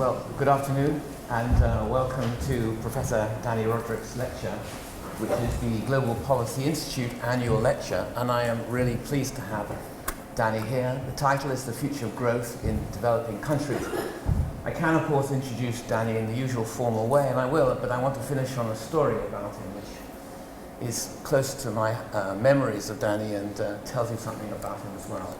Well, good afternoon and welcome to Professor Dani Rodrik's lecture, which is the Global Policy Institute annual lecture, and I am really pleased to have Dani here. The title is The Future of Growth in Developing Countries. I can, of course, introduce Dani in the usual formal way, and I will, but I want to finish on a story about him, which is close to my memories of Dani and tells you something about him as well.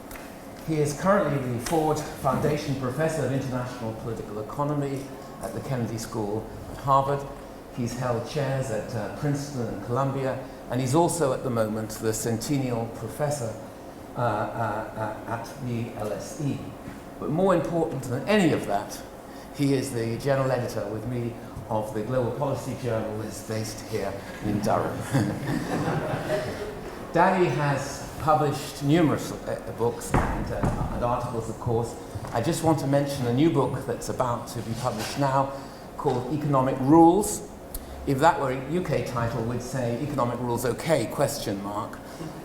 He is currently the Ford Foundation Professor of International Political Economy at the Kennedy School at Harvard. He's held chairs at Princeton and Columbia, and he's also at the moment the Centennial Professor at the LSE. But more important than any of that, he is the General Editor with me of the Global Policy Journal, which is based here in Durham. Dani has published numerous books and articles, of course. I just want to mention a new book that's about to be published now called Economic Rules. If that were a UK title, we'd say Economic Rules OK, ?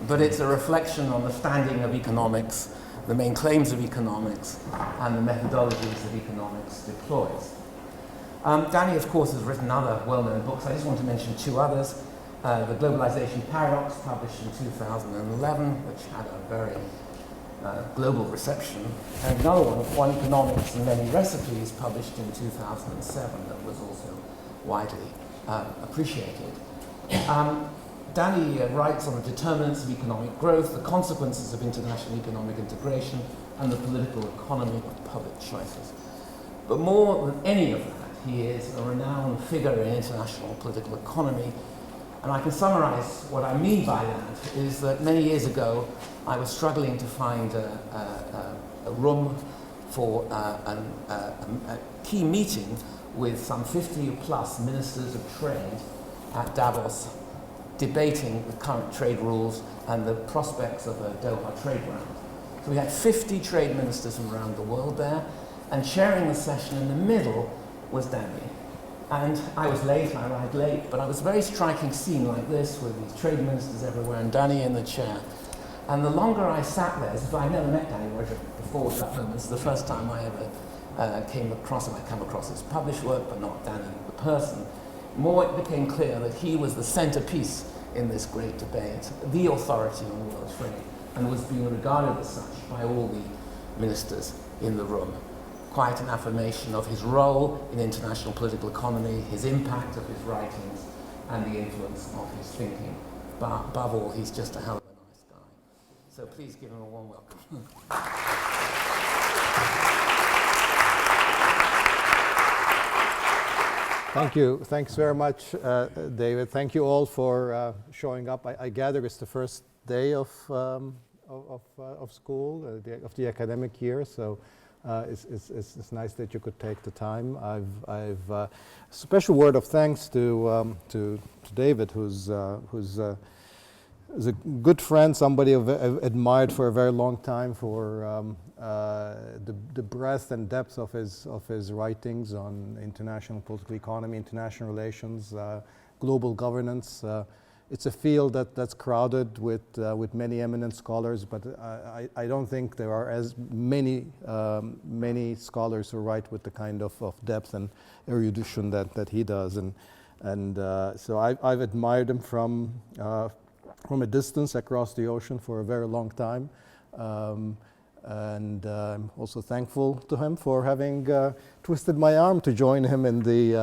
But it's a reflection on the standing of economics, the main claims of economics, and the methodologies that economics deploys. Dani, of course, has written other well-known books. I just want to mention two others. The Globalization Paradox, published in 2011, which had a very global reception, and another one Economics and Many Recipes, published in 2007, that was also widely appreciated. Dani writes on the determinants of economic growth, the consequences of international economic integration, and the political economy of public choices. But more than any of that, he is a renowned figure in international political economy. And I can summarize what I mean by that is that many years ago, I was struggling to find a room for a key meeting with some 50 plus ministers of trade at Davos, debating the current trade rules and the prospects of a Doha trade round. So we had 50 trade ministers from around the world there, and sharing the session in the middle was Dani. And I was late, I arrived late, but it was a very striking scene like this with these trade ministers everywhere and Dani in the chair. And the longer I sat there, as if I'd never met Dani Rodrik before that moment, it's the first time I ever came across him. I'd come across his published work, but not Dani the person. More it became clear that he was the centerpiece in this great debate, the authority on world trade, and was being regarded as such by all the ministers in the room. Quite an affirmation of his role in international political economy, his impact of his writings, and the influence of his thinking. But above all, he's just a hell of a nice guy. So please give him a warm welcome. Thank you. Thanks very much, David. Thank you all for showing up. I gather it's the first day of school, of the academic year. So. It's nice that you could take the time. I've special word of thanks to David, who's a good friend, somebody I've admired for a very long time for the breadth and depth of his writings on international political economy, international relations, global governance. It's a field that's crowded with many eminent scholars, but I don't think there are as many scholars who write with the kind of depth and erudition that he does, and so I've admired him from a distance across the ocean for a very long time, and I'm also thankful to him for having twisted my arm to join him in the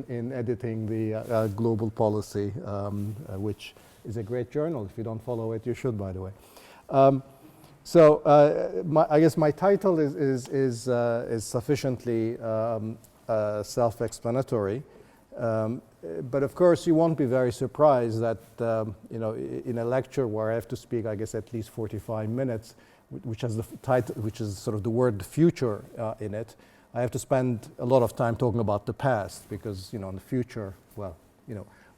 in editing the Global Policy, which is a great journal. If you don't follow it, you should, by the way. I guess my title is sufficiently self-explanatory, but of course you won't be very surprised that in a lecture where I have to speak, I guess, at least 45 minutes. Which has the title, which is sort of the word "the future" in it. I have to spend a lot of time talking about the past because, in the future, well,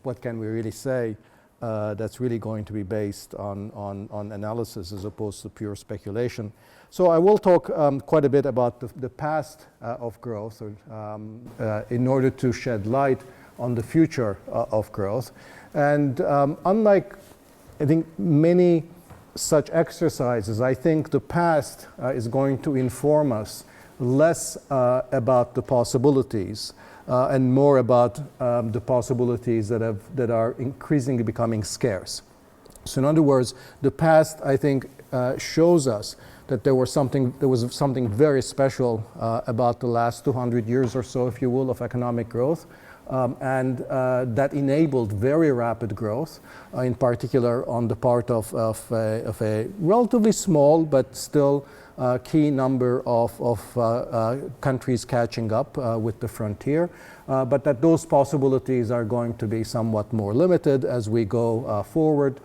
what can we really say that's really going to be based on analysis as opposed to pure speculation. So I will talk quite a bit about the past of growth in order to shed light on the future of growth. And unlike, I think, many such exercises, I think the past is going to inform us less about the possibilities and more about the possibilities that are increasingly becoming scarce. So in other words, the past, I think, shows us that there was something very special about the last 200 years or so, if you will, of economic growth. And that enabled very rapid growth, in particular on the part of a relatively small but still key number of countries catching up with the frontier, but that those possibilities are going to be somewhat more limited as we go forward.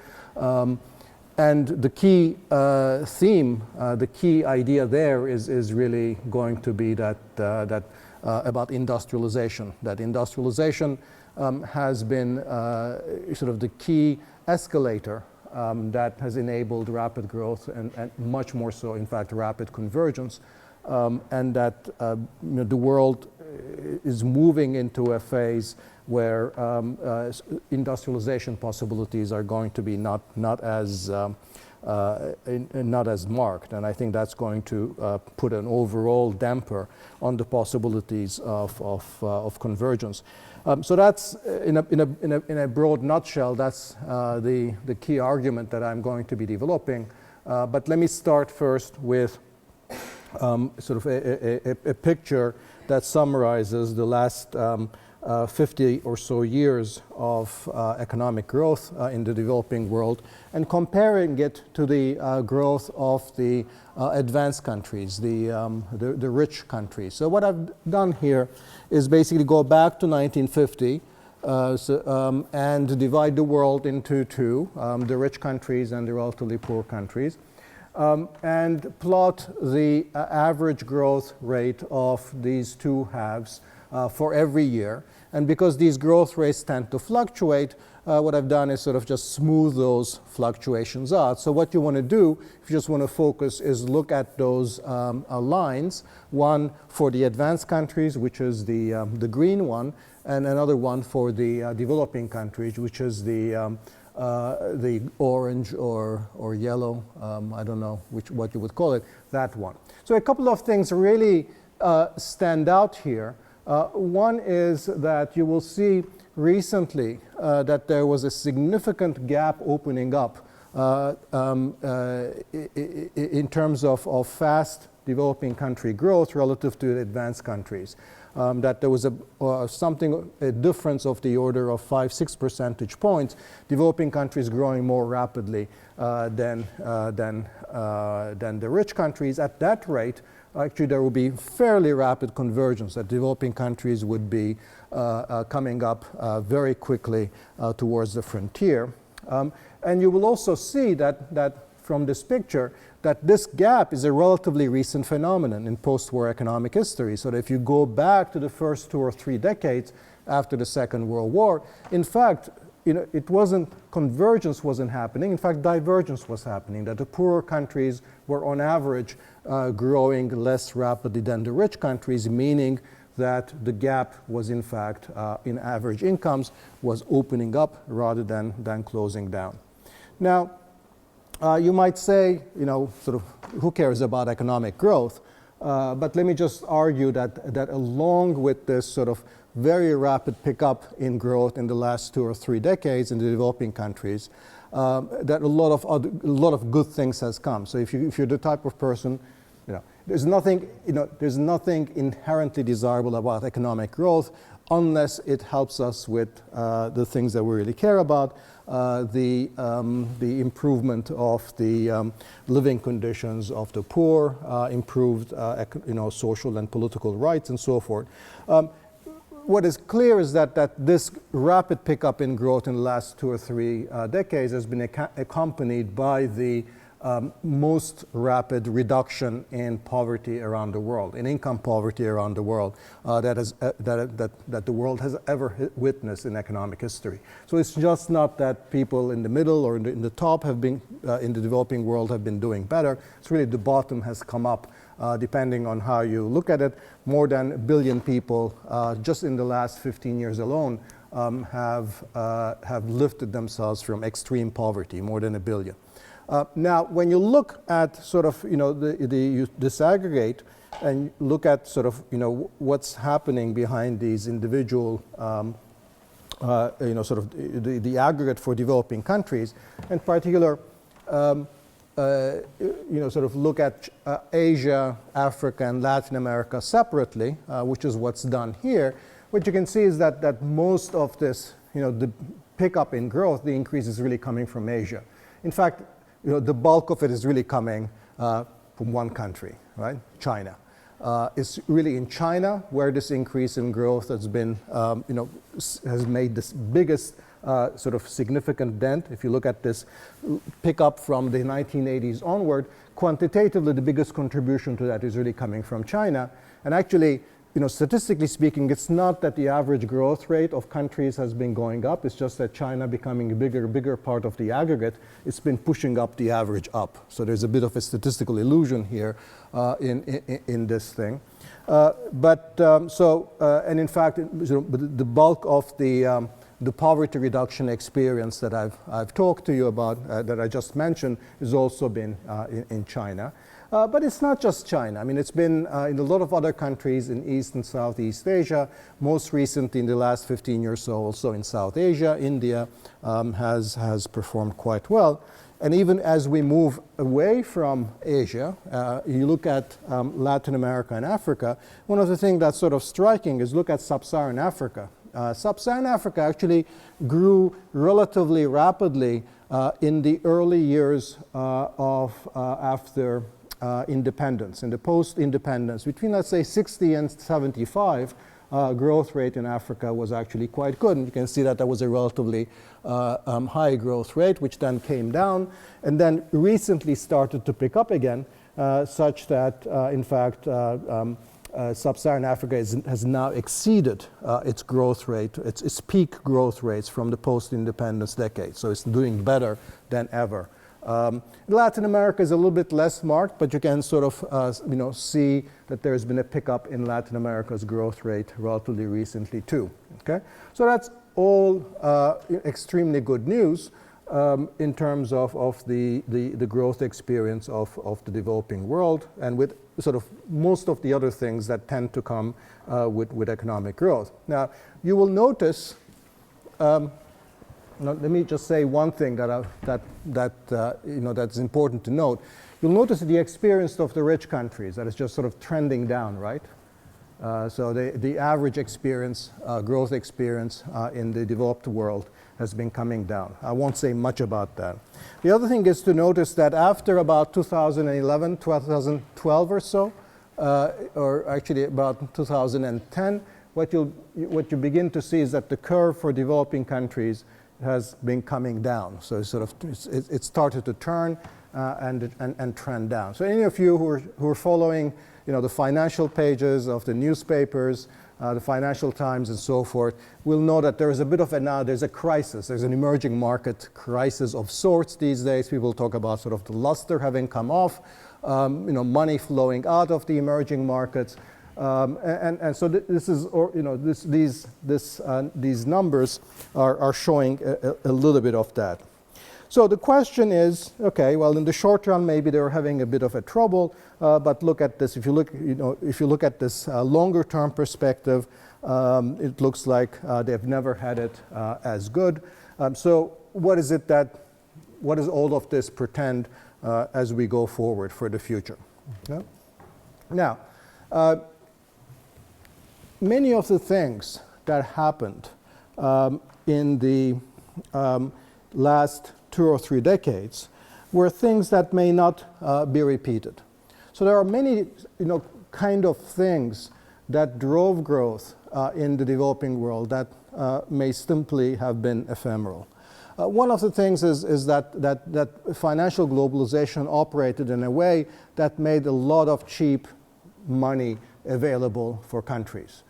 And the key theme, the key idea there is really going to be that about industrialization. That industrialization has been sort of the key escalator that has enabled rapid growth and much more so, in fact, rapid convergence, and that the world is moving into a phase where industrialization possibilities are going to be not as marked, and I think that's going to put an overall damper on the possibilities of convergence. So that's in a broad nutshell. That's the key argument that I'm going to be developing. But let me start first with sort of a picture that summarizes the last 50 or so years of economic growth in the developing world, and comparing it to the growth of the advanced countries, the rich countries. So what I've done here is basically go back to 1950 and divide the world into two, the rich countries and the relatively poor countries, and plot the average growth rate of these two halves for every year. And because these growth rates tend to fluctuate, what I've done is sort of just smooth those fluctuations out. So what you want to do, if you just want to focus, is look at those lines, one for the advanced countries, which is the green one, and another one for the developing countries, which is the orange or yellow, I don't know what you would call it, that one. So a couple of things really stand out here. One is that you will see recently that there was a significant gap opening up in terms of fast developing country growth relative to the advanced countries. That there was a difference of the order of 5-6 percentage points, developing countries growing more rapidly than the rich countries. At that rate, actually there will be fairly rapid convergence, that developing countries would be coming up very quickly towards the frontier. And you will also see that from this picture that this gap is a relatively recent phenomenon in post-war economic history. So that if you go back to the first 2 or 3 decades after the Second World War, in fact, convergence wasn't happening. In fact, divergence was happening, that the poorer countries were on average growing less rapidly than the rich countries, meaning that the gap was in fact, in average incomes, was opening up rather than closing down. Now, you might say, sort of, who cares about economic growth? But let me just argue that along with this sort of very rapid pickup in growth in the last 2 or 3 decades in the developing countries, that a lot of good things has come. So if you're the type of person, there's nothing inherently desirable about economic growth unless it helps us with the things that we really care about, the improvement of the living conditions of the poor, improved social and political rights, and so forth. What is clear is that this rapid pickup in growth in the last 2 or 3 decades has been accompanied by the most rapid reduction in poverty around the world, in income poverty around the world, that the world has ever witnessed in economic history. So it's just not that people in the middle or in the top have been, in the developing world, have been doing better. It's really the bottom has come up, depending on how you look at it. More than 1 billion people just in the last 15 years alone have lifted themselves from extreme poverty, more than 1 billion. Now, when you look at sort of, you disaggregate and look at sort of, what's happening behind these individual, sort of the aggregate for developing countries, in particular, sort of look at Asia, Africa, and Latin America separately, which is what's done here. What you can see is that most of this, the pickup in growth, the increase is really coming from Asia. In fact, the bulk of it is really coming from one country, right? China. It's really in China where this increase in growth has been, has made this biggest sort of significant dent. If you look at this pickup from the 1980s onward, quantitatively the biggest contribution to that is really coming from China. And actually, statistically speaking, it's not that the average growth rate of countries has been going up. It's just that China becoming a bigger part of the aggregate, it's been pushing up the average up. So there's a bit of a statistical illusion here in this thing. And in fact, the bulk of the poverty reduction experience that I've talked to you about, that I just mentioned, has also been in China. But it's not just China. I mean, it's been in a lot of other countries in East and Southeast Asia. Most recently, in the last 15 years or so, also in South Asia, India has performed quite well. And even as we move away from Asia, you look at Latin America and Africa, one of the things that's sort of striking is look at Sub-Saharan Africa. Sub-Saharan Africa actually grew relatively rapidly in the early years after independence. In the post-independence, between, let's say, 60 and 75, growth rate in Africa was actually quite good. And you can see that there was a relatively high growth rate, which then came down, and then recently started to pick up again, such that, in fact, Sub-Saharan Africa has now exceeded its growth rate, its peak growth rates from the post-independence decade. So it's doing better than ever. Latin America is a little bit less marked, but you can sort of see that there's been a pickup in Latin America's growth rate relatively recently too. Okay, so that's all extremely good news in terms of the growth experience of the developing world, and with sort of most of the other things that tend to come with economic growth. Now, you will notice. Now, let me just say one thing that's important to note. You'll notice the experience of the rich countries that is just sort of trending down, right? So the average experience, growth experience in the developed world has been coming down. I won't say much about that. The other thing is to notice that after about 2011, 2012 or so, or actually about 2010, what you begin to see is that the curve for developing countries has been coming down. So it started to turn and trend down. So any of you who are following, the financial pages of the newspapers, the Financial Times and so forth, will know that there is a bit of there's a crisis. There's an emerging market crisis of sorts these days. People talk about sort of the luster having come off, money flowing out of the emerging markets. And so this is, these numbers are showing a little bit of that. So the question is, okay, well, in the short run, maybe they're having a bit of a trouble, but look at this. If you look at this longer-term perspective, it looks like they've never had it as good. So what does all of this portend as we go forward for the future? Okay? Now. Many of the things that happened in the last 2 or 3 decades were things that may not be repeated. So there are many, kind of things that drove growth in the developing world that may simply have been ephemeral. One of the things is that financial globalization operated in a way that made a lot of cheap money available for countries.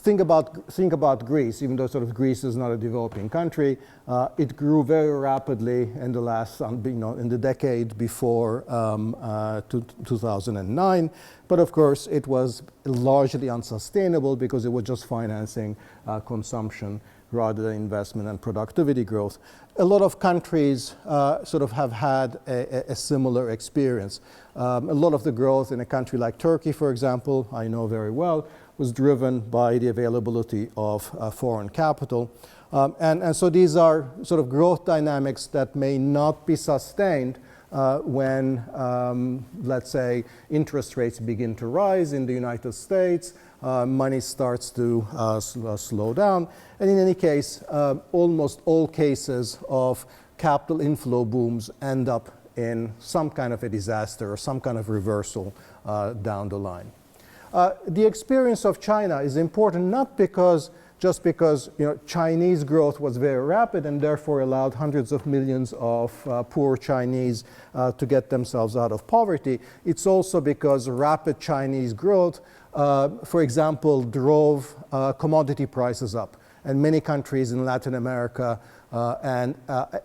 Think about Greece. Even though sort of Greece is not a developing country, it grew very rapidly in the last, in the decade before 2009. But of course, it was largely unsustainable because it was just financing consumption rather than investment and productivity growth. A lot of countries sort of have had a similar experience. A lot of the growth in a country like Turkey, for example, I know very well, was driven by the availability of foreign capital. And so these are sort of growth dynamics that may not be sustained when, let's say, interest rates begin to rise in the United States, money starts to slow down. And in any case, almost all cases of capital inflow booms end up in some kind of a disaster or some kind of reversal down the line. The experience of China is important not just because Chinese growth was very rapid and therefore allowed hundreds of millions of poor Chinese to get themselves out of poverty. It's also because rapid Chinese growth, for example, drove commodity prices up. And many countries in Latin America and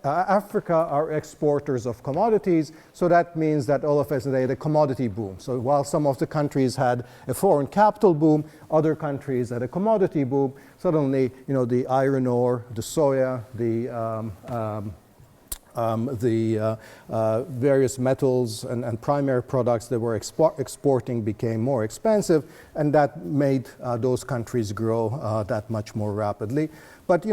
Africa are exporters of commodities, so that means that all of a sudden they had a commodity boom. So while some of the countries had a foreign capital boom, other countries had a commodity boom. Suddenly, the iron ore, the soya, the various metals and primary products that were exporting became more expensive, and that made those countries grow that much more rapidly. But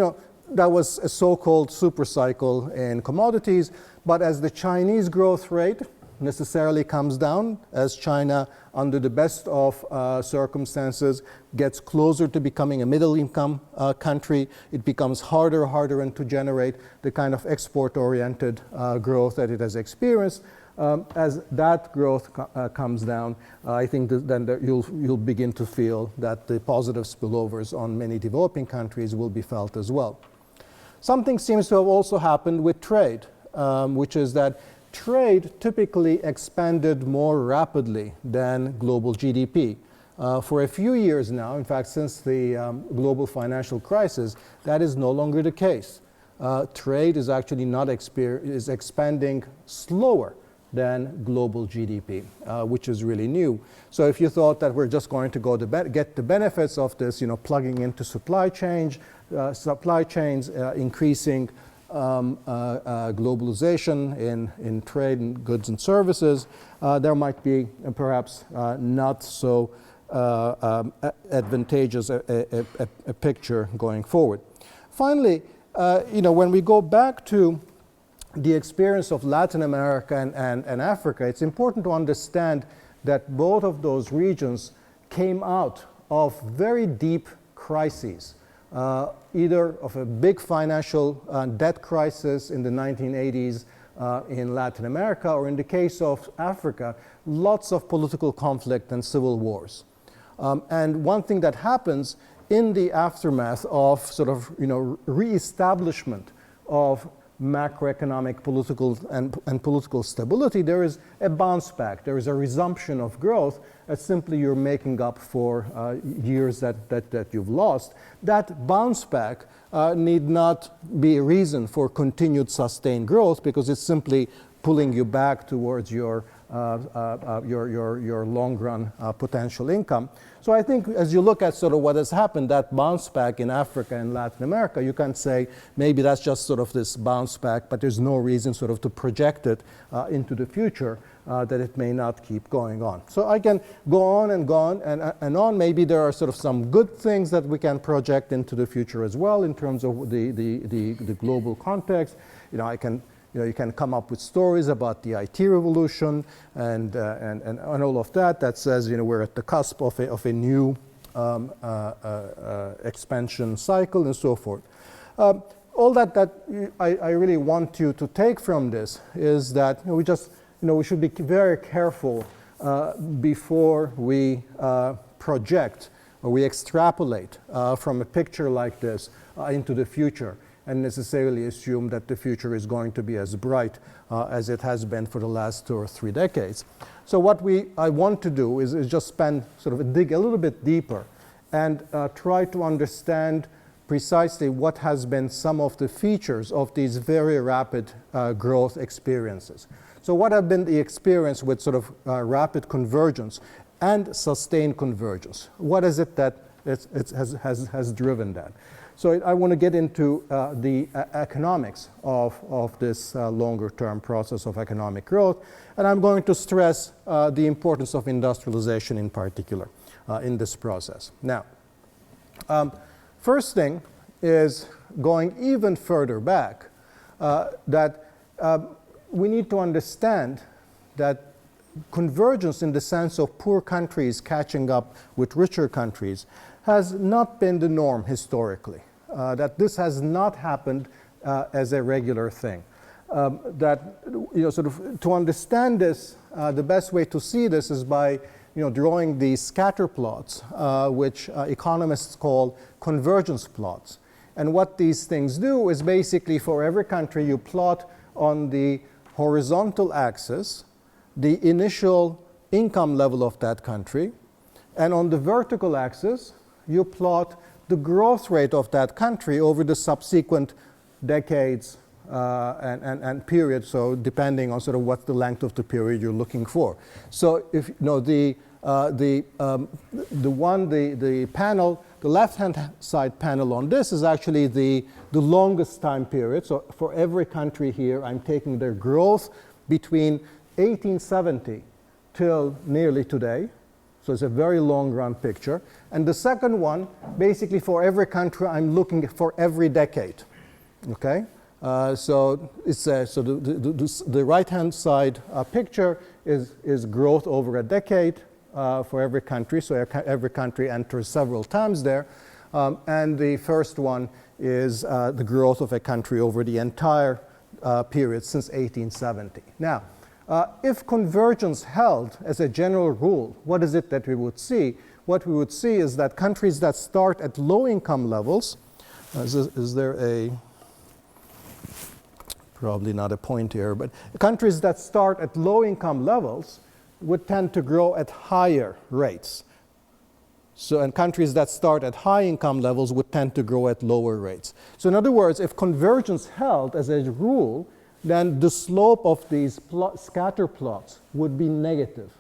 that was a so-called super cycle in commodities. But as the Chinese growth rate necessarily comes down, as China, under the best of circumstances, gets closer to becoming a middle-income country, it becomes harder to generate the kind of export-oriented growth that it has experienced. As that growth comes down, I think then you'll begin to feel that the positive spillovers on many developing countries will be felt as well. Something seems to have also happened with trade, which is that trade typically expanded more rapidly than global GDP. For a few years now, in fact, since the global financial crisis, that is no longer the case. Trade is actually is expanding slower than global GDP, which is really new. So if you thought that we're just going to go to get the benefits of this, plugging into supply chains, increasing globalization in trade and goods and services, there might be perhaps not so advantageous a picture going forward. Finally, when we go back to the experience of Latin America and Africa, it's important to understand that both of those regions came out of very deep crises, either of a big financial debt crisis in the 1980s in Latin America, or in the case of Africa, lots of political conflict and civil wars. And one thing that happens in the aftermath of sort of reestablishment of macroeconomic political and political stability, there is a bounce back. There is a resumption of growth as simply you're making up for years that you've lost. That bounce back need not be a reason for continued sustained growth, because it's simply pulling you back towards your long-run potential income. So I think as you look at sort of what has happened, that bounce back in Africa and Latin America, you can say maybe that's just sort of this bounce back, but there's no reason sort of to project it into the future that it may not keep going on. So I can go on and on. Maybe there are sort of some good things that we can project into the future as well in terms of the global context. You can come up with stories about the IT revolution and all of that says we're at the cusp of a new expansion cycle and so forth. All that I really want you to take from this is that we should be very careful before we project or we extrapolate from a picture like this into the future, and necessarily assume that the future is going to be as bright as it has been for the last 2 or 3 decades. So what I want to do is just dig a little bit deeper and try to understand precisely what has been some of the features of these very rapid growth experiences. So what have been the experience with sort of rapid convergence and sustained convergence? What is it that has driven that? So I want to get into the economics of this longer-term process of economic growth, and I'm going to stress the importance of industrialization in particular in this process. Now, first thing is going even further back, that we need to understand that convergence in the sense of poor countries catching up with richer countries has not been the norm historically, that this has not happened as a regular thing. That, sort of to understand this, the best way to see this is by drawing these scatter plots, which economists call convergence plots. And what these things do is basically for every country you plot on the horizontal axis the initial income level of that country, and on the vertical axis you plot the growth rate of that country over the subsequent decades and periods, so depending on sort of what the length of the period you're looking for. So if the panel, the left-hand side panel on this is actually the longest time period. So for every country here, I'm taking their growth between 1870 till nearly today. So it's a very long-run picture. And the second one, basically for every country, I'm looking for every decade. Okay? So it's so the right-hand side picture is growth over a decade for every country. So every country enters several times there. And the first one is the growth of a country over the entire period since 1870. Now, if convergence held as a general rule, what is it that we would see? What we would see is that countries that start at low income levels, is there a, probably not a point here, but countries that start at low income levels would tend to grow at higher rates. So, and countries that start at high income levels would tend to grow at lower rates. So in other words, if convergence held as a rule, then the slope of these scatter plots would be negative.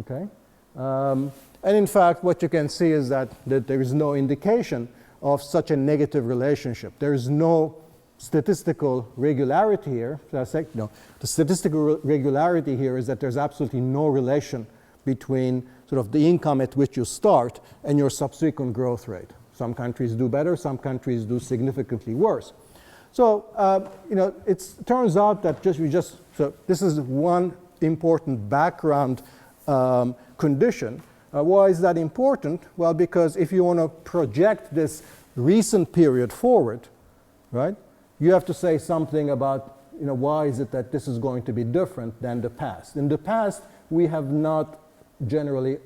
Okay? And in fact, what you can see is that there is no indication of such a negative relationship. There is no statistical regularity here. The statistical regularity here is that there's absolutely no relation between sort of the income at which you start and your subsequent growth rate. Some countries do better, some countries do significantly worse. So, it turns out that so this is one important background condition. Why is that important? Well, because if you want to project this recent period forward, right, you have to say something about, why is it that this is going to be different than the past. In the past, we have not generally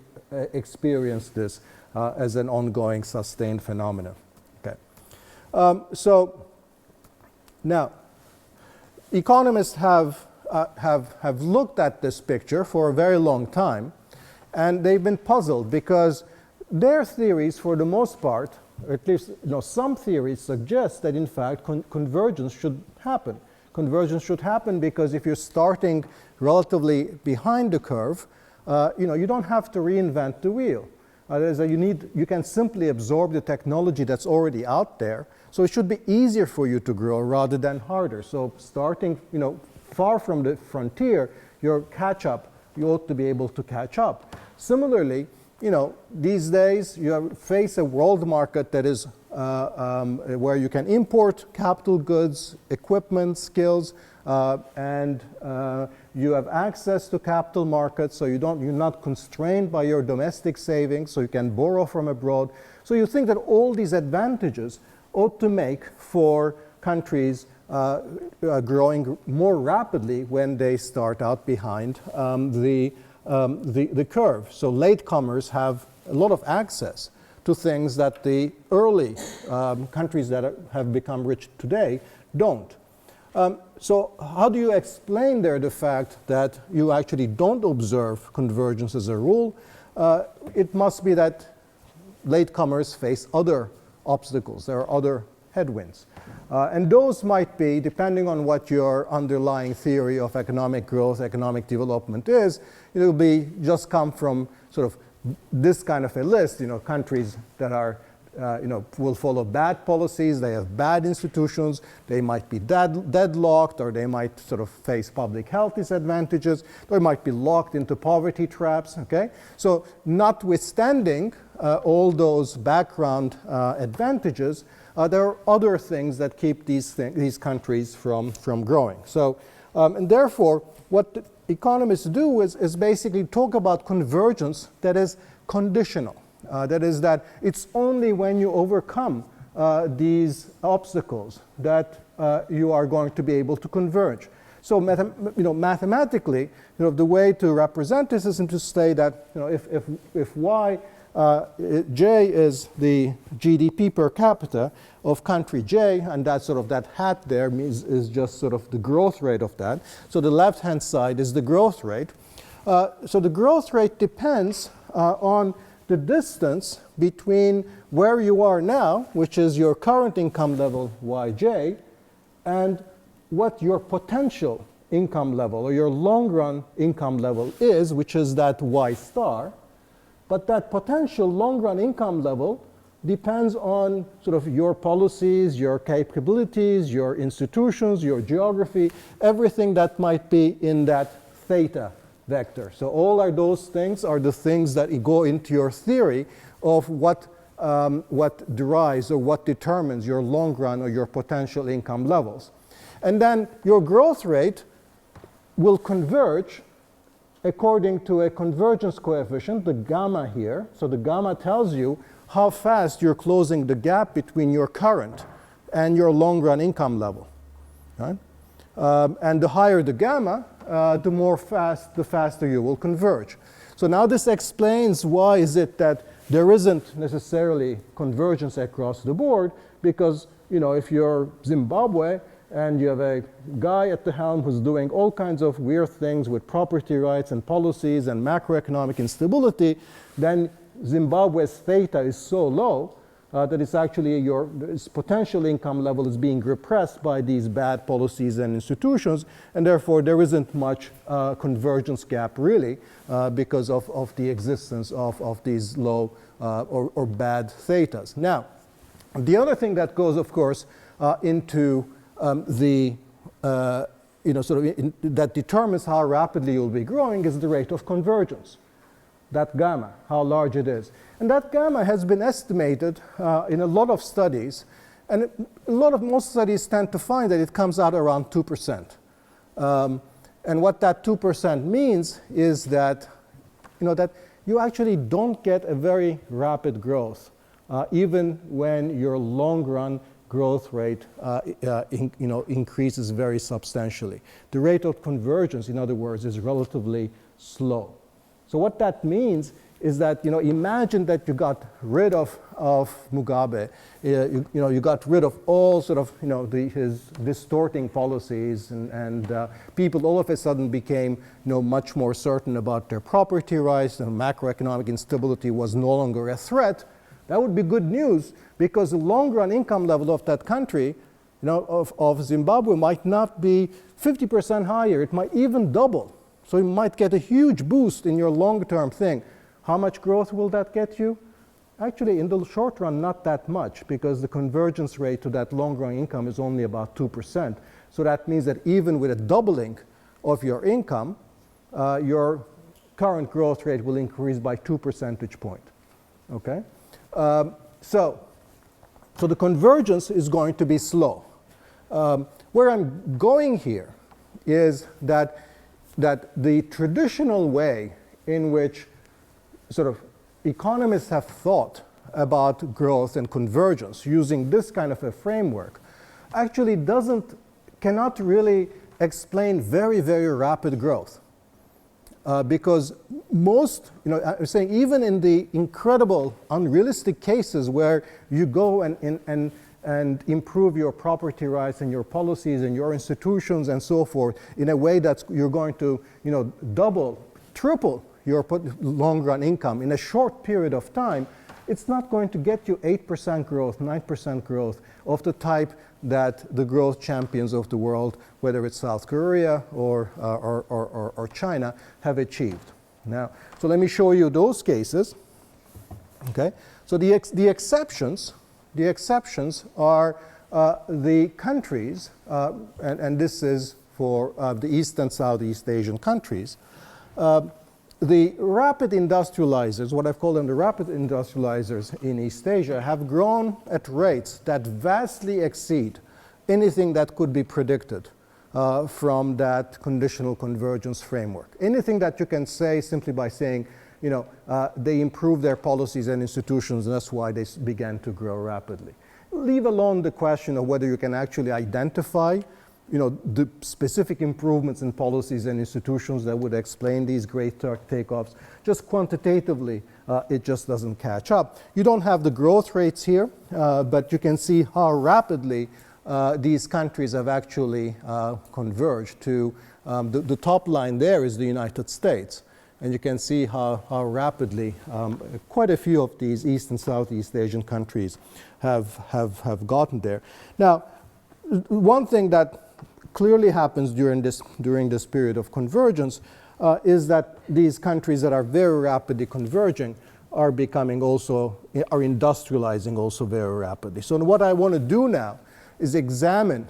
experienced this as an ongoing, sustained phenomenon. Okay. So now, economists have looked at this picture for a very long time, and they've been puzzled because their theories, for the most part, or at least some theories suggest that in fact convergence should happen. Convergence should happen because if you're starting relatively behind the curve, you don't have to reinvent the wheel. You can simply absorb the technology that's already out there. So it should be easier for you to grow rather than harder. So starting, far from the frontier, your catch-up, you ought to be able to catch up. Similarly, these days you face a world market that is where you can import capital goods, equipment, skills, and you have access to capital markets, so you're not constrained by your domestic savings, so you can borrow from abroad. So you think that all these advantages ought to make for countries growing more rapidly when they start out behind the curve. So latecomers have a lot of access to things that the early countries that have become rich today don't. So how do you explain there the fact that you actually don't observe convergence as a rule? It must be that latecomers face other obstacles. There are other headwinds. And those might be, depending on what your underlying theory of economic growth, economic development is, it will be just come from sort of this kind of a list, countries that are will follow bad policies, they have bad institutions, they might be deadlocked, or they might sort of face public health disadvantages, they might be locked into poverty traps, okay? So notwithstanding all those background advantages, there are other things that keep these countries from growing. So, and therefore, what economists do is basically talk about convergence that is conditional. That is that it's only when you overcome these obstacles that you are going to be able to converge. So mathematically, the way to represent this is to say that if y, J is the GDP per capita of country J, and that sort of that hat there is just sort of the growth rate of that. So the left-hand side is the growth rate. So the growth rate depends on the distance between where you are now, which is your current income level, yj, and what your potential income level or your long-run income level is, which is that y star. But that potential long-run income level depends on sort of your policies, your capabilities, your institutions, your geography, everything that might be in that theta vector. So all of those things are the things that go into your theory of what derives or what determines your long run or your potential income levels. And then your growth rate will converge according to a convergence coefficient, the gamma here. So the gamma tells you how fast you're closing the gap between your current and your long run income level. Right? And the higher the gamma, the faster you will converge. So now this explains why is it that there isn't necessarily convergence across the board, because if you're Zimbabwe and you have a guy at the helm who's doing all kinds of weird things with property rights and policies and macroeconomic instability, then Zimbabwe's theta is so low that it's actually its potential income level is being repressed by these bad policies and institutions, and therefore there isn't much convergence gap really because of the existence of these low or bad thetas. Now, the other thing that goes, of course, into that determines how rapidly you'll be growing is the rate of convergence, that gamma, how large it is. And that gamma has been estimated in a lot of studies, and most studies tend to find that it comes out around 2%. And what that 2% means is that, that you actually don't get a very rapid growth, even when your long-run growth rate increases very substantially. The rate of convergence, in other words, is relatively slow. So what that means is that, imagine that you got rid of Mugabe, you got rid of all sort of, his distorting policies, and people all of a sudden became, much more certain about their property rights, and macroeconomic instability was no longer a threat. That would be good news, because the long-run income level of that country, of Zimbabwe, might not be 50% higher. It might even double. So you might get a huge boost in your long-term thing. How much growth will that get you? Actually, in the short run, not that much, because the convergence rate to that long-run income is only about 2%. So that means that even with a doubling of your income, your current growth rate will increase by 2 percentage points. Okay? So the convergence is going to be slow. Where I'm going here is that the traditional way in which sort of economists have thought about growth and convergence using this kind of a framework actually cannot really explain very, very rapid growth. Because most, I'm saying even in the incredible, unrealistic cases where you go and improve your property rights and your policies and your institutions and so forth in a way that you're going to, double, triple your long-run income in a short period of time, it's not going to get you 8% growth, 9% growth of the type that the growth champions of the world, whether it's South Korea or China, have achieved. Now, so let me show you those cases. Okay, So the exceptions are the countries, and this is for the East and Southeast Asian countries. The rapid industrializers, what I've called them the rapid industrializers in East Asia, have grown at rates that vastly exceed anything that could be predicted from that conditional convergence framework. Anything that you can say simply by saying, they improved their policies and institutions, and that's why they began to grow rapidly. Leave alone the question of whether you can actually identify the specific improvements in policies and institutions that would explain these great takeoffs. Just quantitatively, it just doesn't catch up. You don't have the growth rates here, but you can see how rapidly these countries have actually converged to, the top line there is the United States. And you can see how rapidly quite a few of these East and Southeast Asian countries have gotten there. Now, one thing that clearly happens during this period of convergence is that these countries that are very rapidly converging are industrializing also very rapidly. So what I want to do now is examine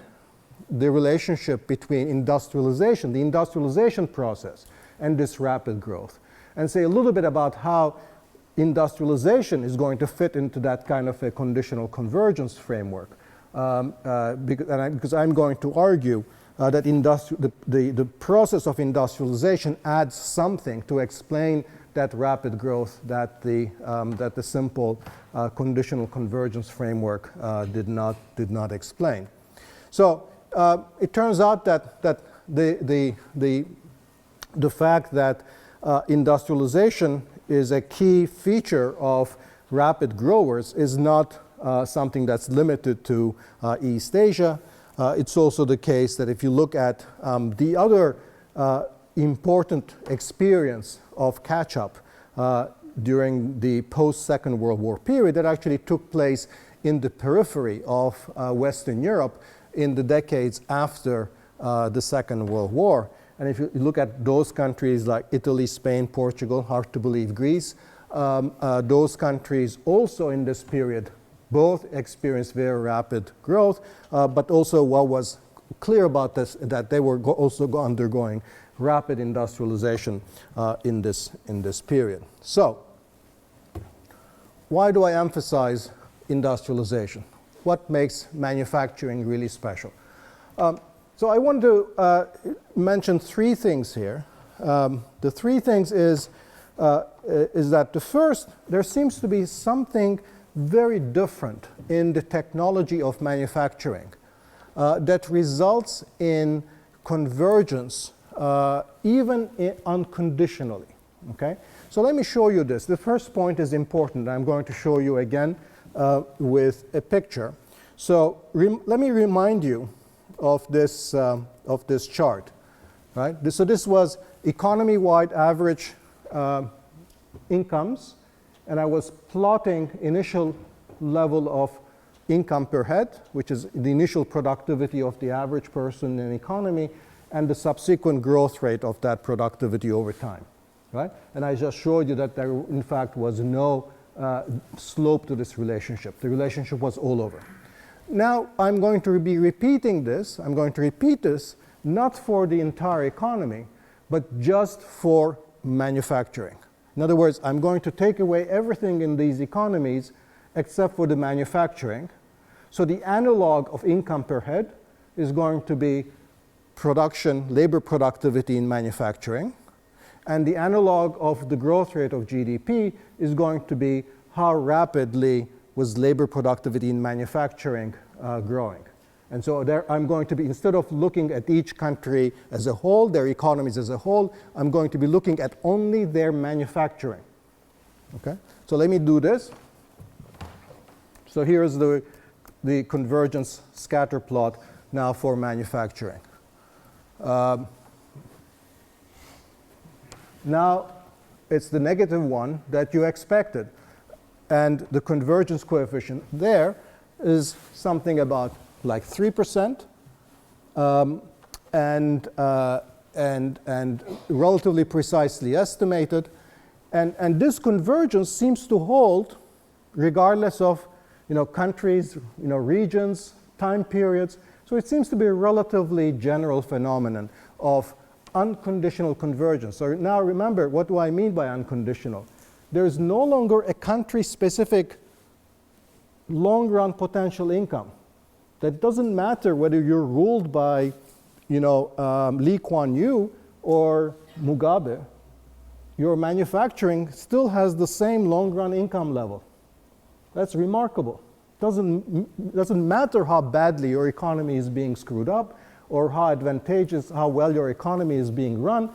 the relationship between industrialization, the industrialization process, and this rapid growth, and say a little bit about how industrialization is going to fit into that kind of a conditional convergence framework. Because I'm going to argue that the process of industrialization adds something to explain that rapid growth that the simple conditional convergence framework did not explain. So it turns out that the fact that industrialization is a key feature of rapid growers is not something that's limited to East Asia. It's also the case that if you look at the other important experience of catch-up during the post-Second World War period that actually took place in the periphery of Western Europe in the decades after the Second World War. And if you look at those countries like Italy, Spain, Portugal, hard to believe Greece, those countries also in this period both experienced very rapid growth, but also what was clear about this, that they were also undergoing rapid industrialization in this period. So, why do I emphasize industrialization? What makes manufacturing really special? So I want to mention three things here. The three things is that the first, there seems to be something very different in the technology of manufacturing that results in convergence even unconditionally. Okay? So let me show you this. The first point is important. I'm going to show you again with a picture. So let me remind you of this chart. Right? So this was economy-wide average incomes, and I was plotting initial level of income per head, which is the initial productivity of the average person in an economy, and the subsequent growth rate of that productivity over time. Right? And I just showed you that there, in fact, was no slope to this relationship. The relationship was all over. Now, I'm going to be repeating this. I'm going to repeat this not for the entire economy, but just for manufacturing. In other words, I'm going to take away everything in these economies except for the manufacturing. So the analog of income per head is going to be production, labor productivity in manufacturing. And the analog of the growth rate of GDP is going to be how rapidly was labor productivity in manufacturing growing. And so there I'm going to be, instead of looking at each country as a whole, their economies as a whole, I'm going to be looking at only their manufacturing. Okay? So let me do this. So here's the convergence scatter plot now for manufacturing. Now it's the negative one that you expected. And the convergence coefficient there is something about like 3%, and relatively precisely estimated. And this convergence seems to hold regardless of countries, regions, time periods. So it seems to be a relatively general phenomenon of unconditional convergence. So now remember, what do I mean by unconditional? There is no longer a country-specific long-run potential income. That doesn't matter whether you're ruled by, Lee Kuan Yew or Mugabe. Your manufacturing still has the same long-run income level. That's remarkable. Doesn't matter how badly your economy is being screwed up or how advantageous, how well your economy is being run.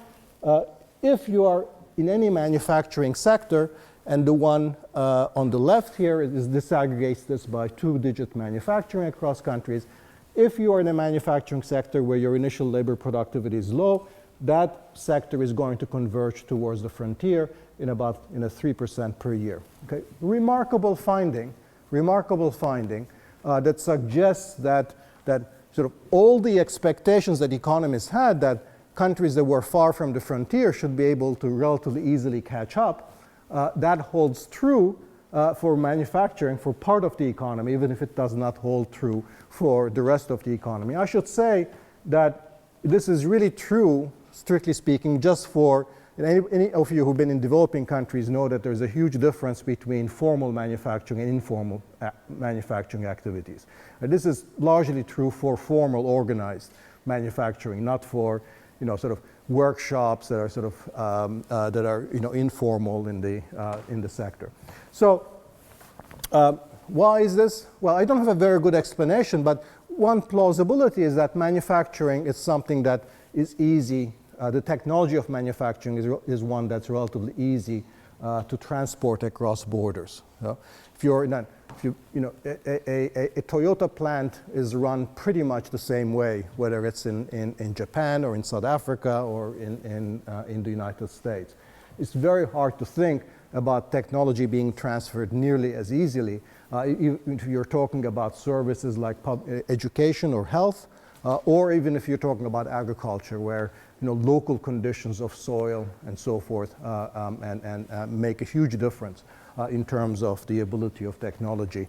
If you are in any manufacturing sector, and the one on the left here disaggregates this by two-digit manufacturing across countries. If you are in a manufacturing sector where your initial labor productivity is low, that sector is going to converge towards the frontier in about 3% per year. Okay? Remarkable finding that suggests that sort of all the expectations that economists had that countries that were far from the frontier should be able to relatively easily catch up, that holds true for manufacturing, for part of the economy, even if it does not hold true for the rest of the economy. I should say that this is really true, strictly speaking, just for any of you who've been in developing countries know that there's a huge difference between formal manufacturing and informal manufacturing activities. And this is largely true for formal organized manufacturing, not for sort of workshops that are sort of informal in the sector. So why is this? Well, I don't have a very good explanation, but one plausibility is that manufacturing is something that is easy. The technology of manufacturing is one that's relatively easy to transport across borders. If you're a Toyota plant is run pretty much the same way, whether it's in Japan or in South Africa or in the United States. It's very hard to think about technology being transferred nearly as easily. If you're talking about services like education or health, or even if you're talking about agriculture, where local conditions of soil and so forth and make a huge difference in terms of the ability of technology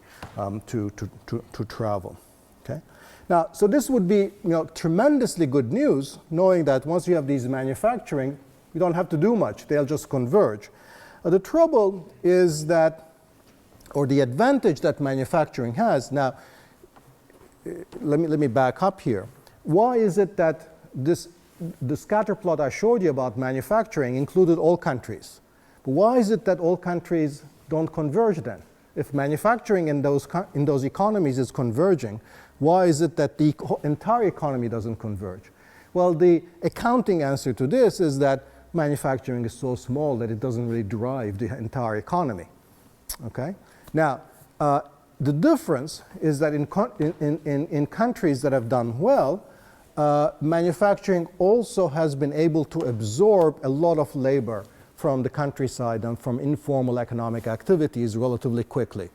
to travel. Okay? Now, so this would be tremendously good news, knowing that once you have these manufacturing, you don't have to do much. They'll just converge. The trouble is that, or the advantage that manufacturing has, now, let me back up here. Why is it that the scatter plot I showed you about manufacturing included all countries? But why is it that all countries don't converge then? If manufacturing in those economies is converging, why is it that the entire economy doesn't converge? Well, the accounting answer to this is that manufacturing is so small that it doesn't really drive the entire economy. Okay? Now, the difference is that in countries that have done well, manufacturing also has been able to absorb a lot of labor from the countryside and from informal economic activities relatively quickly.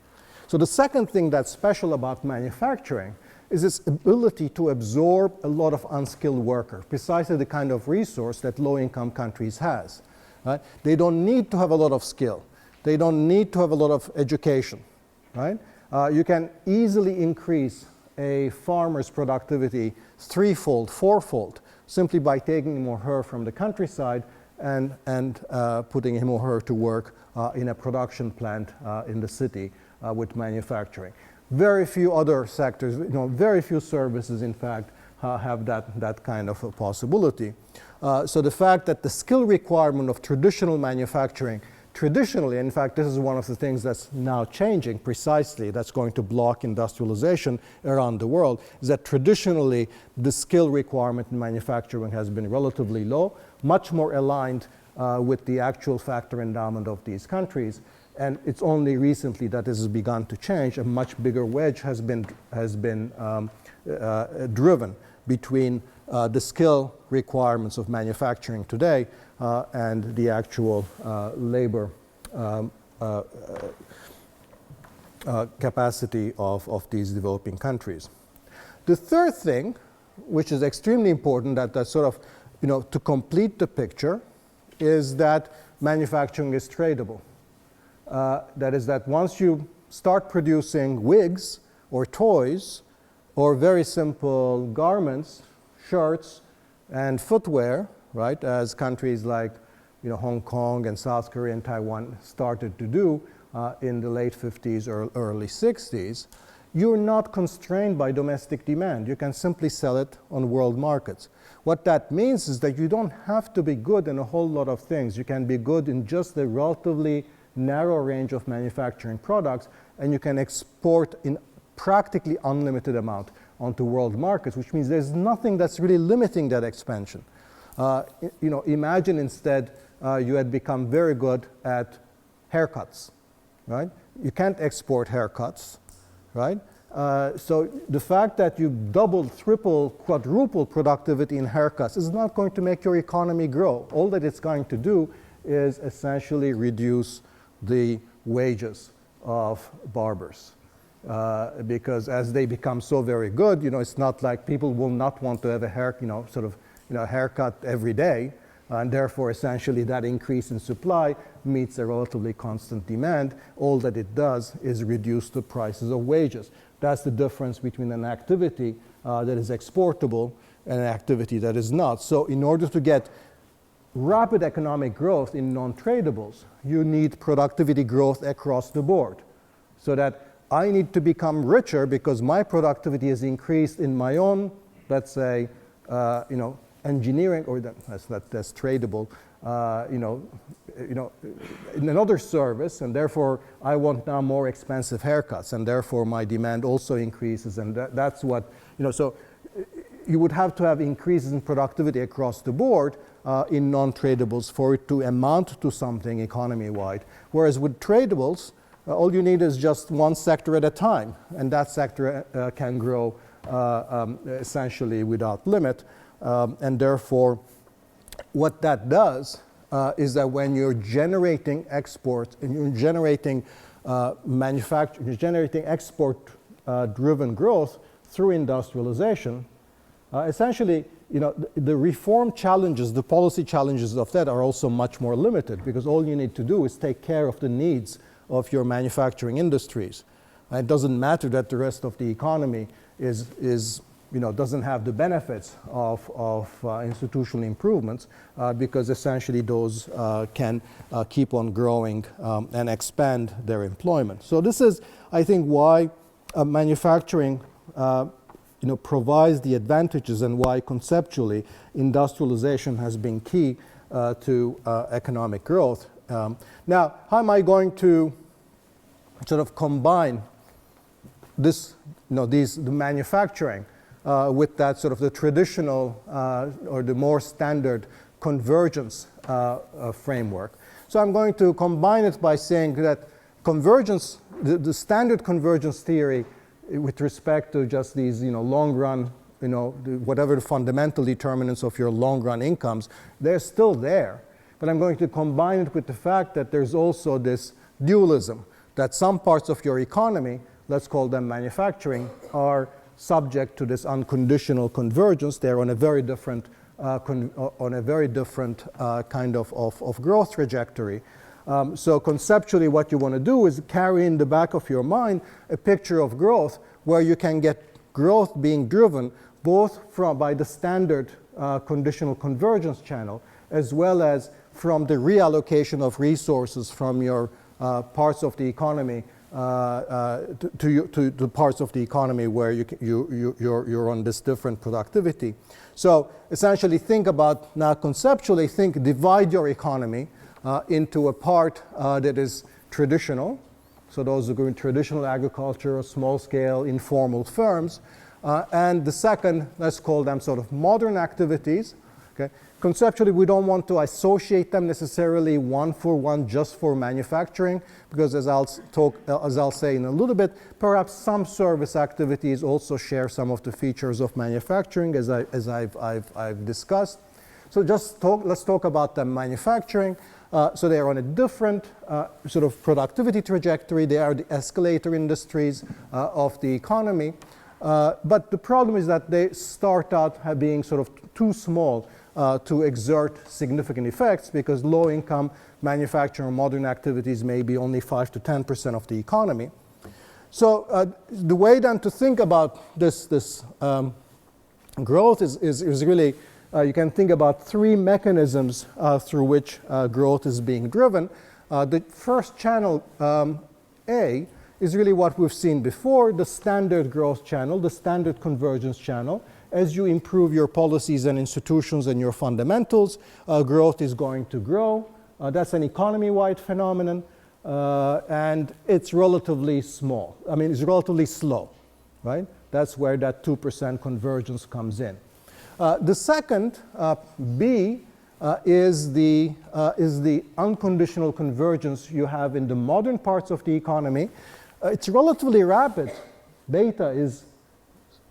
So the second thing that's special about manufacturing is its ability to absorb a lot of unskilled workers, precisely the kind of resource that low-income countries has. Right? They don't need to have a lot of skill. They don't need to have a lot of education. Right? You can easily increase a farmer's productivity threefold, fourfold, simply by taking him or her from the countryside and putting him or her to work in a production plant in the city with manufacturing. Very few other sectors, very few services, in fact, have that kind of a possibility. So the fact that the skill requirement of traditional manufacturing, traditionally, in fact, this is one of the things that's now changing precisely, that's going to block industrialization around the world, is that traditionally the skill requirement in manufacturing has been relatively low, much more aligned with the actual factor endowment of these countries. And it's only recently that this has begun to change. A much bigger wedge has been driven between the skill requirements of manufacturing today and the actual labor capacity of these developing countries. The third thing, which is extremely important, that sort of, to complete the picture, is that manufacturing is tradable. That is that once you start producing wigs or toys or very simple garments, shirts, and footwear, right, as countries like Hong Kong and South Korea and Taiwan started to do in the late 50s or early 60s, you're not constrained by domestic demand. You can simply sell it on world markets. What that means is that you don't have to be good in a whole lot of things. You can be good in just a relatively narrow range of manufacturing products, and you can export in practically unlimited amount onto world markets, which means there's nothing that's really limiting that expansion. Imagine instead you had become very good at haircuts, right? You can't export haircuts, right? So the fact that you double, triple, quadruple productivity in haircuts is not going to make your economy grow. All that it's going to do is essentially reduce the wages of barbers. Because as they become so very good, it's not like people will not want to have a haircut every day, and therefore essentially that increase in supply meets a relatively constant demand. All that it does is reduce the prices of wages. That's the difference between an activity that is exportable and an activity that is not. So in order to get rapid economic growth in non-tradables, you need productivity growth across the board, so that I need to become richer because my productivity has increased in my own, let's say, engineering, or that's tradable, in another service, and therefore I want now more expensive haircuts, and therefore my demand also increases, and that's what, so you would have to have increases in productivity across the board in non-tradables for it to amount to something economy-wide. Whereas with tradables, all you need is just one sector at a time, and that sector can grow essentially without limit. And therefore, what that does is that when you're generating exports and you're generating manufacturing, you're generating export-driven growth through industrialization, essentially, the reform challenges, the policy challenges of that are also much more limited, because all you need to do is take care of the needs of your manufacturing industries. It doesn't matter that the rest of the economy doesn't have the benefits of institutional improvements, because essentially those can keep on growing and expand their employment. So this is, I think, why manufacturing provides the advantages, and why conceptually industrialization has been key to economic growth. Now, how am I going to sort of combine this, the manufacturing with that sort of the traditional or the more standard convergence framework? So I'm going to combine it by saying that convergence, the standard convergence theory with respect to just these, long run, whatever the fundamental determinants of your long run incomes, they're still there. But I'm going to combine it with the fact that there's also this dualism, that some parts of your economy, let's call them manufacturing, are subject to this unconditional convergence. They're on a very different, kind of growth trajectory. So conceptually, what you want to do is carry in the back of your mind a picture of growth where you can get growth being driven both by the standard conditional convergence channel, as well as from the reallocation of resources from your parts of the economy to parts of the economy where you're on this different productivity. So essentially think about, now conceptually divide your economy into a part that is traditional. So those are going traditional agriculture, small scale, informal firms. And the second, let's call them sort of modern activities. Okay? Conceptually, we don't want to associate them necessarily one for one just for manufacturing, because as I'll say in a little bit, perhaps some service activities also share some of the features of manufacturing, as I've discussed. So let's talk about the manufacturing. So they are on a different sort of productivity trajectory. They are the escalator industries of the economy. But the problem is that they start out being sort of too small to exert significant effects, because low-income manufacturing or modern activities may be only 5 to 10% of the economy. So the way then to think about this growth is really, you can think about three mechanisms through which growth is being driven. The first channel, A, is really what we've seen before, the standard growth channel, the standard convergence channel. As you improve your policies and institutions and your fundamentals, growth is going to grow. That's an economy-wide phenomenon, and it's relatively small. I mean, it's relatively slow, right? That's where that 2% convergence comes in. The second, B, is the unconditional convergence you have in the modern parts of the economy. It's relatively rapid. Beta is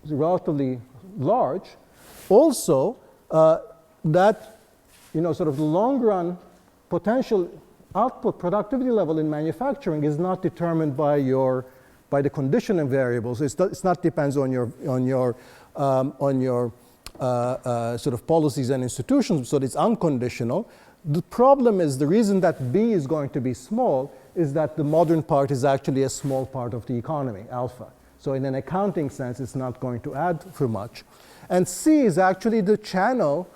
relatively large. Also, that, sort of the long-run potential output productivity level in manufacturing is not determined by the conditioning variables. It's not depends on your sort of policies and institutions, so it's unconditional. The problem is, the reason that B is going to be small is that the modern part is actually a small part of the economy, alpha. So in an accounting sense, it's not going to add for much. And C is actually the channel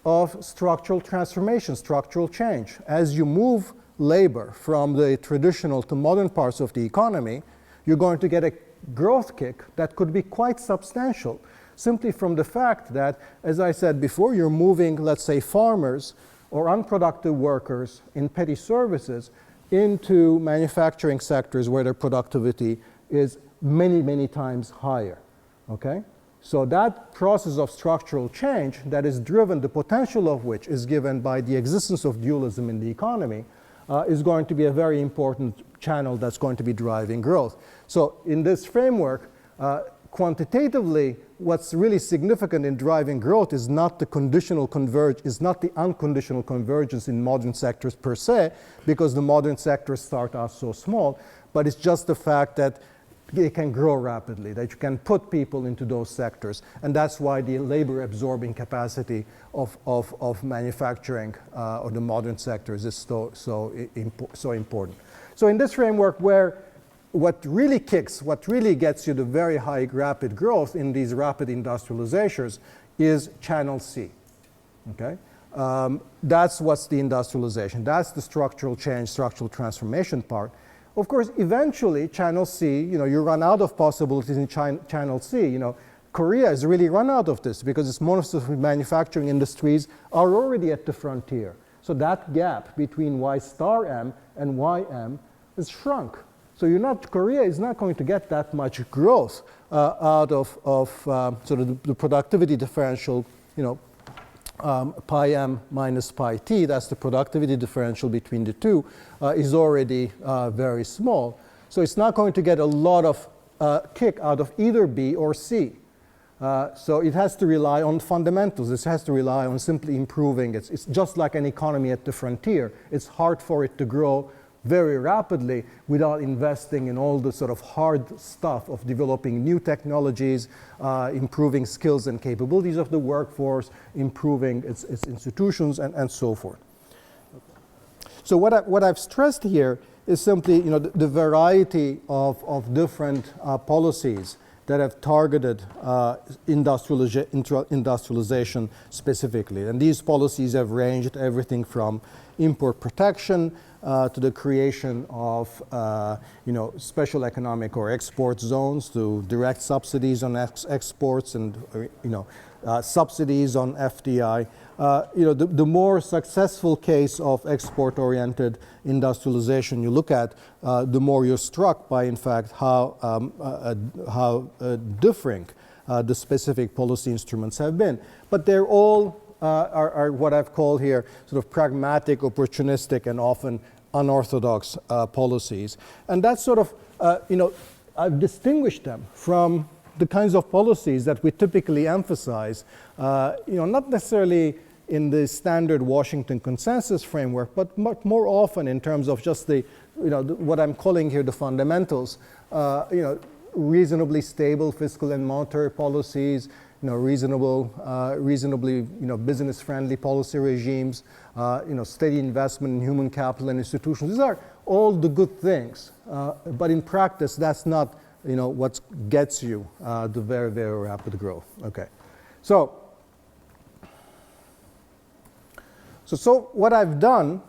of structural transformation, structural change. As you move labor from the traditional to modern parts of the economy, you're going to get a growth kick that could be quite substantial, simply from the fact that, as I said before, you're moving, let's say, farmers or unproductive workers in petty services into manufacturing sectors where their productivity is many, many times higher, okay? So that process of structural change that is driven, the potential of which is given by the existence of dualism in the economy, is going to be a very important channel that's going to be driving growth. So in this framework, quantitatively, what's really significant in driving growth is not the unconditional convergence in modern sectors per se, because the modern sectors start out so small, but it's just the fact that they can grow rapidly, that you can put people into those sectors. And that's why the labor absorbing capacity of manufacturing or the modern sectors is so important. So in this framework, where what really gets you the very high rapid growth in these rapid industrializations is channel C, okay? That's what's the industrialization. That's the structural change, structural transformation part. Of course, eventually, channel C, you run out of possibilities in channel C. Korea has really run out of this because most of the manufacturing industries are already at the frontier. So that gap between Y star M and YM is shrunk. So Korea is not going to get that much growth out of sort of the productivity differential, pi m minus pi t, that's the productivity differential between the two, is already very small. So it's not going to get a lot of kick out of either B or C. So it has to rely on fundamentals. It has to rely on simply improving. It's just like an economy at the frontier. It's hard for it to grow very rapidly without investing in all the sort of hard stuff of developing new technologies, improving skills and capabilities of the workforce, improving its institutions, and so forth. So what I've stressed here is simply the variety of different policies that have targeted industrialization specifically. And these policies have ranged everything from import protection to the creation of special economic or export zones, to direct subsidies on exports and subsidies on FDI. The more successful case of export-oriented industrialization you look at, the more you're struck by, in fact, how differing the specific policy instruments have been. But they're all are what I've called here sort of pragmatic, opportunistic, and often unorthodox policies. And that's sort of, I've distinguished them from the kinds of policies that we typically emphasize, not necessarily in the standard Washington consensus framework, but much more often in terms of just what I'm calling here the fundamentals, reasonably stable fiscal and monetary policies, reasonably business-friendly policy regimes, steady investment in human capital and institutions. These are all the good things, but in practice, that's not what gets you the very, very rapid growth. Okay, so what I've done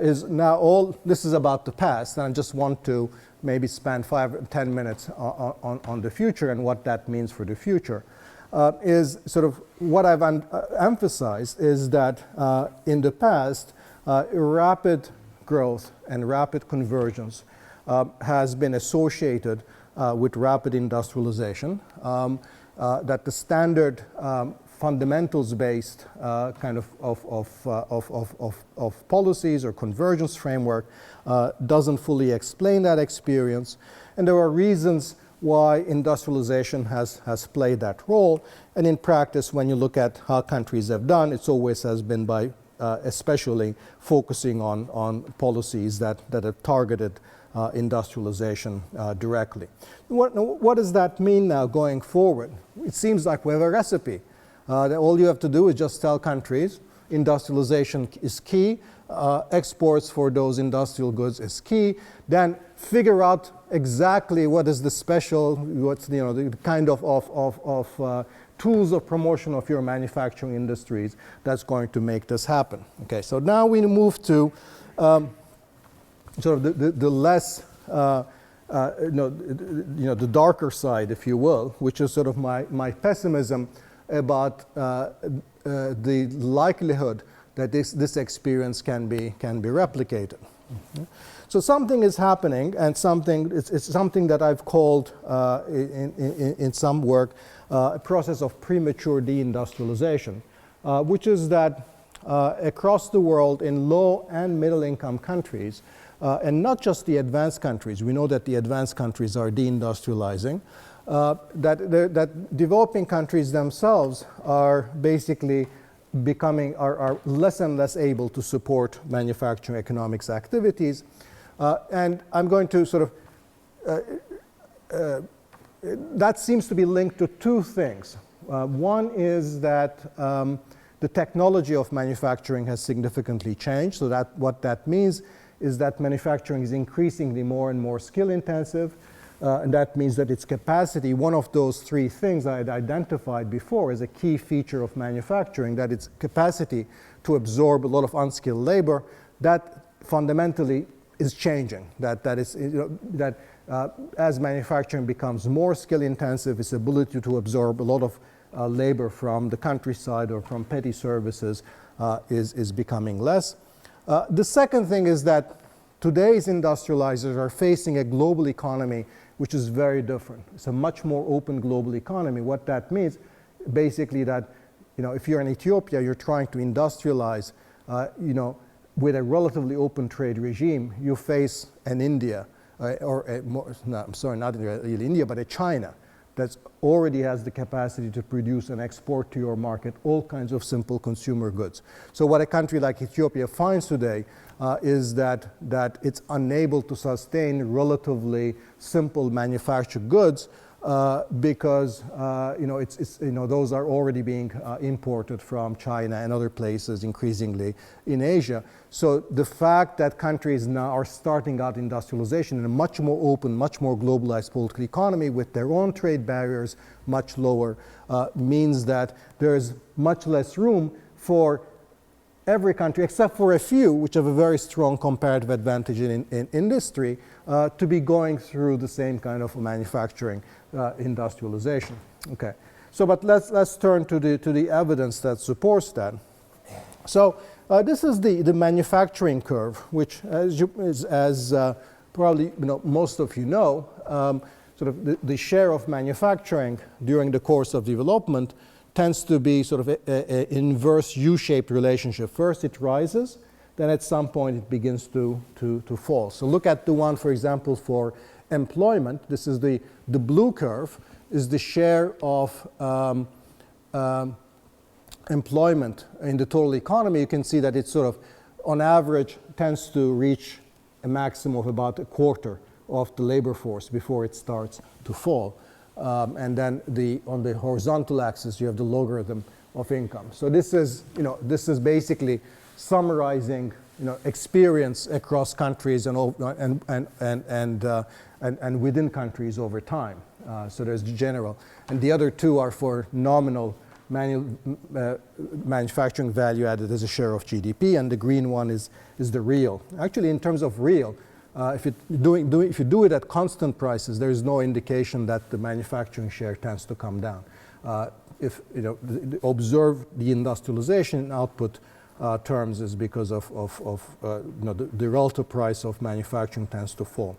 is now this is about the past, and I just want to maybe spend 5 or 10 minutes on the future and what that means for the future. Is sort of what I've emphasized is that in the past, rapid growth and rapid convergence has been associated with rapid industrialization, that the standard fundamentals-based kind of policies or convergence framework doesn't fully explain that experience, and there are reasons why industrialization has played that role. And in practice, when you look at how countries have done, it always has been by especially focusing on policies that have targeted industrialization directly. What does that mean now going forward? It seems like we have a recipe. That all you have to do is just tell countries industrialization is key, exports for those industrial goods is key, then figure out exactly what is the special, what's the kind of tools of promotion of your manufacturing industries that's going to make this happen. Okay, so now we move to sort of the less, the darker side, if you will, which is sort of my pessimism about the likelihood that this experience can be replicated. Mm-hmm. So something is happening, and it's something that I've called in some work a process of premature deindustrialization, which is that across the world in low and middle income countries, and not just the advanced countries, we know that the advanced countries are deindustrializing, that developing countries themselves are basically are less and less able to support manufacturing economics activities. And I'm going to sort of, that seems to be linked to two things. One is that the technology of manufacturing has significantly changed, so that what that means is that manufacturing is increasingly more and more skill intensive, and that means that its capacity, one of those three things I had identified before as a key feature of manufacturing, that its capacity to absorb a lot of unskilled labor, that fundamentally is changing. As manufacturing becomes more skill intensive, its ability to absorb a lot of labor from the countryside or from petty services is becoming less. The second thing is that today's industrializers are facing a global economy which is very different. It's a much more open global economy. What that means, basically, that if you're in Ethiopia, you're trying to industrialize, with a relatively open trade regime. You face an India, not really India, but a China that already has the capacity to produce and export to your market all kinds of simple consumer goods. So what a country like Ethiopia finds today is that it's unable to sustain relatively simple manufactured goods because those are already being imported from China and other places increasingly in Asia. So the fact that countries now are starting out industrialization in a much more open, much more globalized political economy with their own trade barriers much lower means that there's much less room for every country, except for a few, which have a very strong comparative advantage in industry, to be going through the same kind of manufacturing industrialization. Okay, so but let's turn to the evidence that supports that. So this is the manufacturing curve, which, as probably most of you know, sort of the share of manufacturing during the course of development tends to be sort of an inverse U-shaped relationship. First it rises, then at some point it begins to fall. So look at the one, for example, for employment. This is the blue curve, is the share of employment in the total economy. You can see that it sort of, on average, tends to reach a maximum of about a quarter of the labor force before it starts to fall. And then on the horizontal axis, you have the logarithm of income. So this is basically summarizing experience across countries and within countries over time. So there's the general, and the other two are for nominal manufacturing value added as a share of GDP, and the green one is the real. Actually, in terms of real, if you do it at constant prices, there is no indication that the manufacturing share tends to come down. If observe the industrialization in output terms is because of the relative price of manufacturing tends to fall.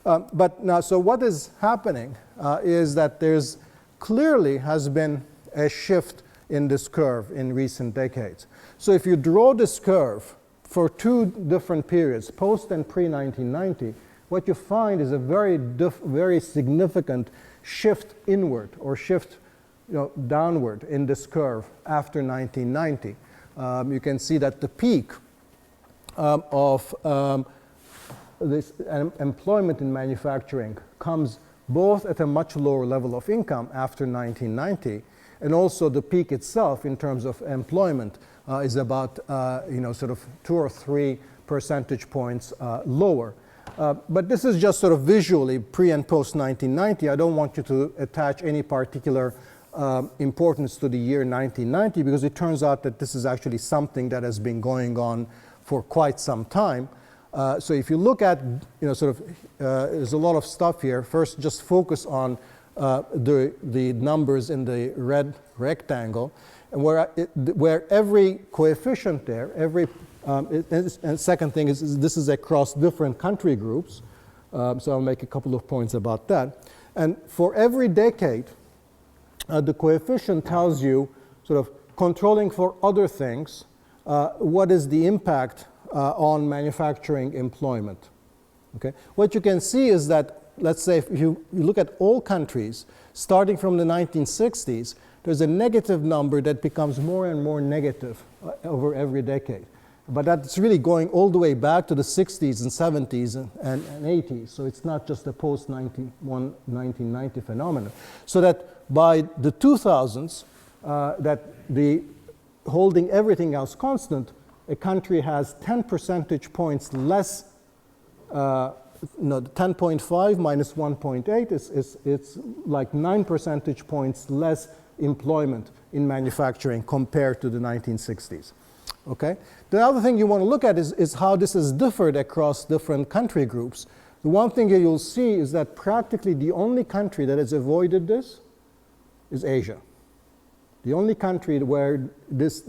But now, so what is happening is that there's clearly has been a shift in this curve in recent decades. So if you draw this curve for two different periods, post and pre-1990, what you find is a very significant shift inward or shift downward in this curve after 1990. You can see that the peak of this employment in manufacturing comes both at a much lower level of income after 1990, and also the peak itself in terms of employment is about sort of 2 or 3 percentage points lower. But this is just sort of visually pre and post 1990. I don't want you to attach any particular importance to the year 1990, because it turns out that this is actually something that has been going on for quite some time. So if you look at, there's a lot of stuff here. First, just focus on the numbers in the red rectangle, and where every coefficient there, and second thing is this is across different country groups. So I'll make a couple of points about that. And for every decade, the coefficient tells you, sort of controlling for other things, what is the impact on manufacturing employment. Okay? What you can see is that, let's say, if you look at all countries, starting from the 1960s, there's a negative number that becomes more and more negative over every decade. But that's really going all the way back to the 60s and 70s and 80s. So it's not just a post-1990 phenomenon. So that by the 2000s, that the holding everything else constant, a country has 10 percentage points less, 10.5 minus 1.8 it's like 9 percentage points less employment in manufacturing compared to the 1960s. Okay? The other thing you want to look at is how this has differed across different country groups. The one thing that you'll see is that practically the only country that has avoided this is Asia. The only country where this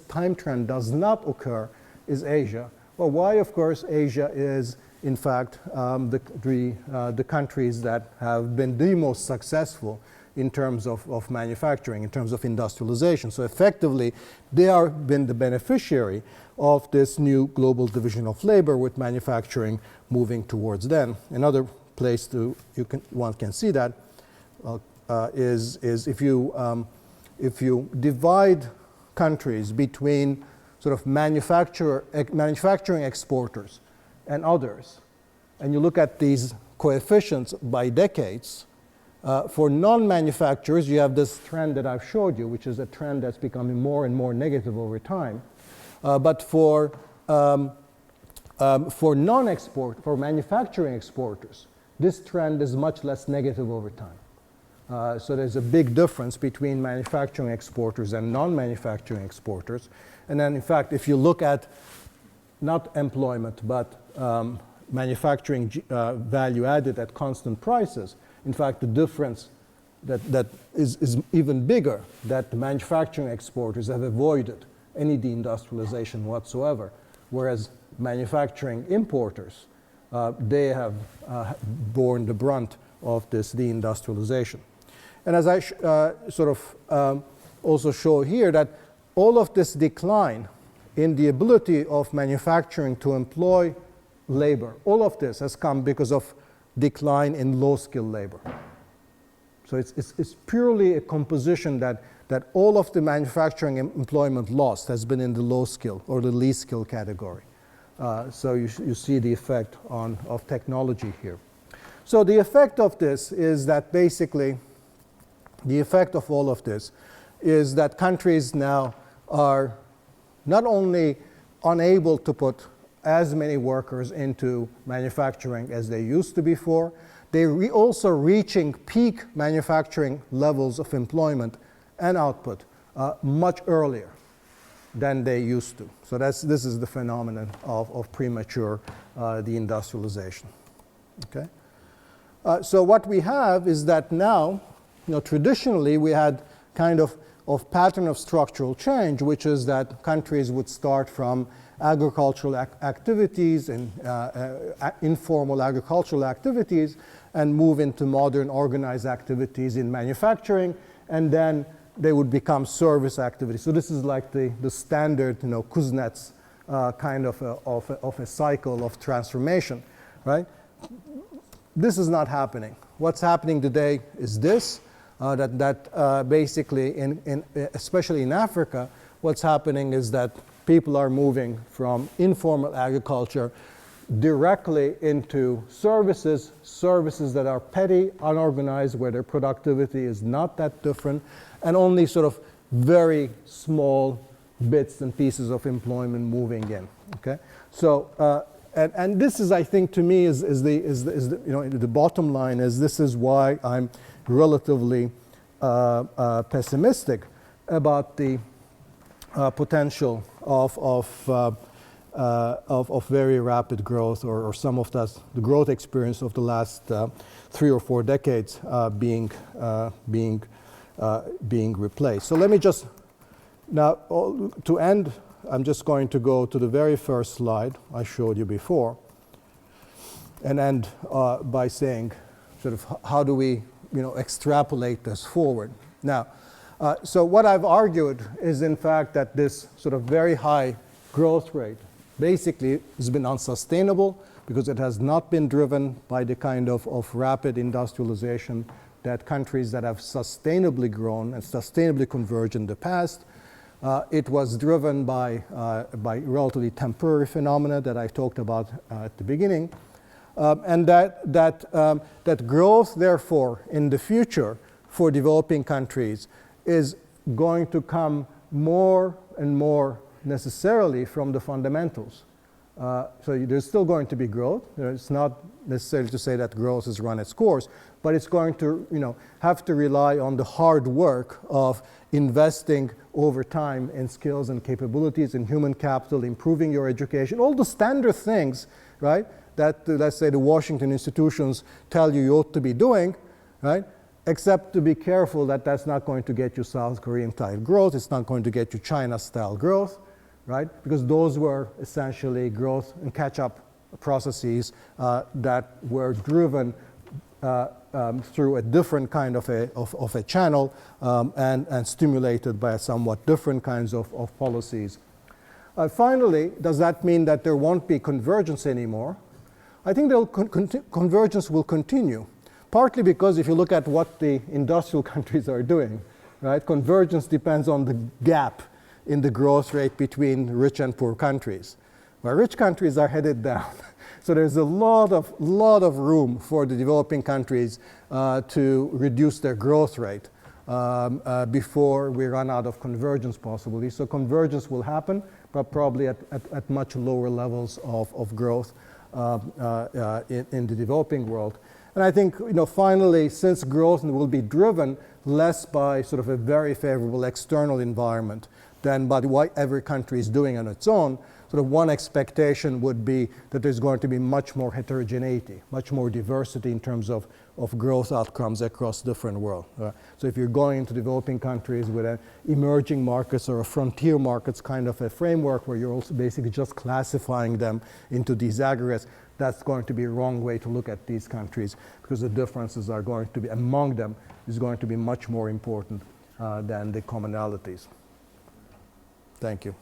time trend does not occur is Asia. Well, why? Of course, Asia is, in fact, the countries that have been the most successful in terms of manufacturing, in terms of industrialization. So effectively, they have been the beneficiary of this new global division of labor, with manufacturing moving towards them. Another place one can see that is if you divide countries between sort of manufacturing exporters and others, and you look at these coefficients by decades, for non-manufacturers, you have this trend that I've showed you, which is a trend that's becoming more and more negative over time. But for manufacturing exporters, this trend is much less negative over time. So there's a big difference between manufacturing exporters and non-manufacturing exporters. And then, in fact, if you look at not employment, but manufacturing value added at constant prices, in fact, the difference that is even bigger, that the manufacturing exporters have avoided any deindustrialization whatsoever, whereas manufacturing importers, they have borne the brunt of this deindustrialization. And as I also show here, that all of this decline in the ability of manufacturing to employ labor, all of this has come because of decline in low-skilled labor. So it's purely a composition that all of the manufacturing employment lost has been in the low-skill or the least-skill category. So you see the effect of technology here. So the effect of this is that basically, the effect of all of this is that countries now are not only unable to put as many workers into manufacturing as they used to before, they're also reaching peak manufacturing levels of employment and output much earlier than they used to. So this is the phenomenon of premature deindustrialization. Okay? So what we have is that now, traditionally we had kind of pattern of structural change, which is that countries would start from agricultural activities and informal agricultural activities and move into modern organized activities in manufacturing, and then they would become service activities. So this is like the standard, Kuznets kind of a cycle of transformation, right? This is not happening. What's happening today is this, that basically, especially in Africa, what's happening is that people are moving from informal agriculture directly into services that are petty, unorganized, where their productivity is not that different, and only sort of very small bits and pieces of employment moving in. Okay, so and this is, I think, to me, is the bottom line. This is why I'm relatively pessimistic about the potential of very rapid growth, or some of the growth experience of the last 3 or 4 decades being replaced. So let me just now, to end, I'm just going to go to the very first slide I showed you before, and end by saying, sort of, how do we, extrapolate this forward? Now, so what I've argued is, in fact, that this sort of very high growth rate basically has been unsustainable because it has not been driven by the kind of rapid industrialization that countries that have sustainably grown and sustainably converged in the past. It was driven by relatively temporary phenomena that I talked about at the beginning. And that growth, therefore, in the future for developing countries is going to come more and more necessarily from the fundamentals. So there's still going to be growth. It's not necessarily to say that growth has run its course, but it's going to have to rely on the hard work of investing over time in skills and capabilities, in human capital, improving your education, all the standard things, right, that, let's say, the Washington institutions tell you ought to be doing, right? Except to be careful that that's not going to get you South Korean-type growth. It's not going to get you China-style growth, right? Because those were essentially growth and catch-up processes that were driven through a different kind of a channel and stimulated by somewhat different kinds of policies. Finally, does that mean that there won't be convergence anymore? I think convergence will continue, partly because if you look at what the industrial countries are doing, right, convergence depends on the gap in the growth rate between rich and poor countries. Well, rich countries are headed down. So there's a lot of room for the developing countries to reduce their growth rate before we run out of convergence possibilities. So convergence will happen, but probably at much lower levels of growth in the developing world. And I think, finally, since growth will be driven less by sort of a very favorable external environment than by what every country is doing on its own, sort of one expectation would be that there's going to be much more heterogeneity, much more diversity in terms of growth outcomes across different world. So if you're going into developing countries with an emerging markets or a frontier markets kind of a framework where you're also basically just classifying them into these aggregates, that's going to be a wrong way to look at these countries, because the differences are going to be, among them, is going to be much more important than the commonalities. Thank you.